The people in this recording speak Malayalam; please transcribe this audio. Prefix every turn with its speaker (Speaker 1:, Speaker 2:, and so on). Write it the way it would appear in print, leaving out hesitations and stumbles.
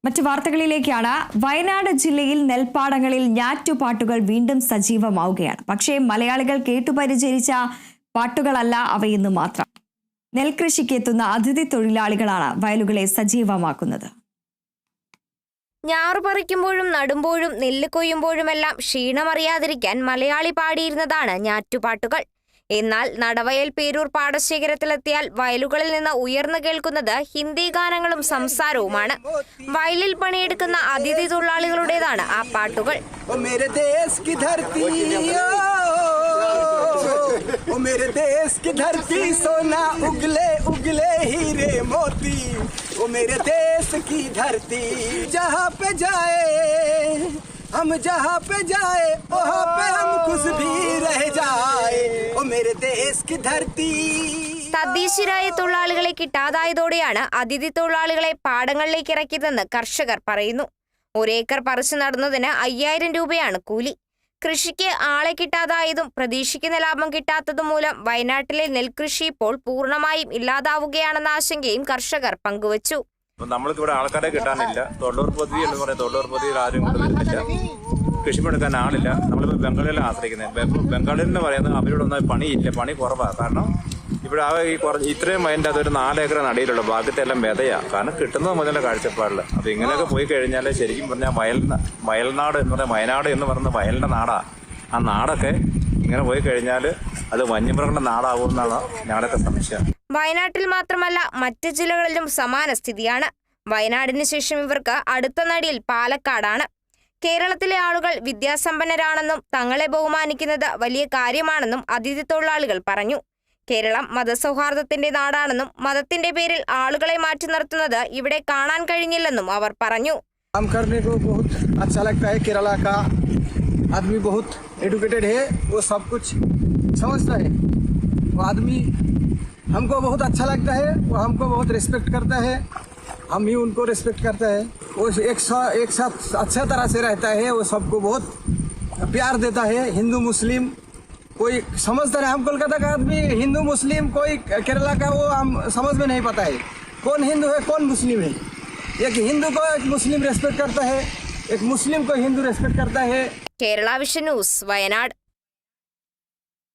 Speaker 1: മറ്റു വാർത്തകളിലേക്കാണ്. വയനാട് ജില്ലയിൽ നെൽപ്പാടങ്ങളിൽ ഞാറ്റുപാട്ടുകൾ വീണ്ടും സജീവമാവുകയാണ്. പക്ഷേ മലയാളികൾ കേട്ടുപരിചരിച്ച പാട്ടുകളല്ല അവയെന്ന് മാത്രം. നെൽകൃഷിക്ക് എത്തുന്ന അതിഥി തൊഴിലാളികളാണ് വയലുകളെ സജീവമാക്കുന്നത്.
Speaker 2: ഞാറു പറിക്കുമ്പോഴും നടുമ്പോഴും നെല്ല് കൊയ്യുമ്പോഴുമെല്ലാം ക്ഷീണമറിയാതിരിക്കാൻ മലയാളി പാടിയിരുന്നതാണ് ഞാറ്റുപാട്ടുകൾ. എന്നാൽ നടവയൽ പേരൂർ പാടശേഖരത്തിലെത്തിയാൽ വയലുകളിൽ നിന്ന് ഉയർന്നു കേൾക്കുന്നത് ഹിന്ദി ഗാനങ്ങളും സംസാരവുമാണ്. വയലിൽ പണിയെടുക്കുന്ന അതിഥി തൊഴിലാളികളുടേതാണ് ആ പാട്ടുകൾ.
Speaker 3: मेरे देश की धरती सोना उगले उगले हीरे मोती, ओ मेरे देश की धरती जहाँ पे जाए हम, जहाँ पे जाए वहाँ पे हम खुश भी रह जाए, ओ मेरे देश की धरती.
Speaker 2: തദ്ദേശീയരായ തൊഴിലാളികളെ കിട്ടാതായതോടെയാണ് അതിഥി തൊഴിലാളികളെ പാടങ്ങളിലേക്ക് ഇറക്കിയതെന്ന് കർഷകർ പറയുന്നു. ഒരേക്കർ പറിച്ചു നടുന്നതിന് 5000 രൂപയാണ് കൂലി. കൃഷിക്ക് ആളെ കിട്ടാതായതും പ്രതീക്ഷിക്കുന്ന ലാഭം കിട്ടാത്തതും മൂലം വയനാട്ടിലെ നെൽകൃഷി ഇപ്പോൾ പൂർണ്ണമായും ഇല്ലാതാവുകയാണെന്ന ആശങ്കയും കർഷകർ പങ്കുവച്ചു.
Speaker 4: നമ്മൾക്ക് ഇവിടെ ആൾക്കാരെ കിട്ടാനില്ല. തൊഴിലുറപ്പ് പദ്ധതി എന്ന് പറയുന്നത് തൊഴിലുറപ്പ് പദ്ധതിയിൽ ആരും കൊണ്ട് വരുന്നില്ല. കൃഷിമെടുക്കാൻ ആളില്ല. നമ്മളിപ്പോൾ ബംഗാളിലാണ് ആശ്രയിക്കുന്നത്. ബംഗാളിൽ പറയുന്നത് അവരോടൊന്നും പണിയില്ല, പണി കുറവാണ്. കാരണം ഇവിടെ ഇത്രയും അതിൻ്റെ അതൊരു 4 ഏക്കർ നടിയിലുള്ള ഭാഗത്തെ എല്ലാം വിതയാണ്. കാരണം കിട്ടുന്നത് മുതലുള്ള കാഴ്ചപ്പാടില്ല. അപ്പോൾ ഇങ്ങനെയൊക്കെ പോയി കഴിഞ്ഞാൽ ശരിക്കും പറഞ്ഞാൽ വയൽനാട് എന്ന് പറഞ്ഞാൽ വയനാട് എന്ന് പറയുന്നത് വയലിൻ്റെ നാടാണ്. ആ നാടൊക്കെ ഇങ്ങനെ പോയി കഴിഞ്ഞാൽ അത് വന്യമൃഗങ്ങളുടെ നാടാവും എന്നാണ് ഞങ്ങളുടെയൊക്കെ സംശയം.
Speaker 2: വയനാട്ടിൽ മാത്രമല്ല മറ്റ് ജില്ലകളിലും സമാന സ്ഥിതിയാണ്. വയനാടിന് ശേഷം ഇവർക്ക് അടുത്ത നടിയിൽ പാലക്കാടാണ്. കേരളത്തിലെ ആളുകൾ വിദ്യാസമ്പന്നരാണെന്നും തങ്ങളെ ബഹുമാനിക്കുന്നത് വലിയ കാര്യമാണെന്നും അതിഥി തൊഴിലാളികൾ പറഞ്ഞു. കേരളം മതസൗഹാർദ്ദത്തിന്റെ നാടാണെന്നും മതത്തിന്റെ പേരിൽ ആളുകളെ മാറ്റി നിർത്തുന്നത് ഇവിടെ കാണാൻ കഴിഞ്ഞില്ലെന്നും അവർ പറഞ്ഞു.
Speaker 3: काम करने को बहुत अच्छा लगता है. केरला का आदमी बहुत एडुकेटेड है, वो सब कुछ समझता है. वो आदमी हमको बहुत अच्छा लगता है, वो हमको बहुत रिस्पेक्ट करता है, हम भी उनको रिस्पेक्ट करता है. वो एक साथ अच्छा तरह से रहता है. वो सबको बहुत प्यार देता है. हिंदू मुस्लिम कोई समझता है. हम कोलकाता का आदमी हिंदू मुस्लिम कोई केरला का वो हम समझ में नहीं पता है कौन हिंदू है कौन मुस्लिम है. एक हिंदू को एक मुस्लिम रेस्पेक्ट करता है, एक मुस्लिम को हिंदू रेस्पेक्ट करता है.
Speaker 2: Kerala vision news, Wayanad.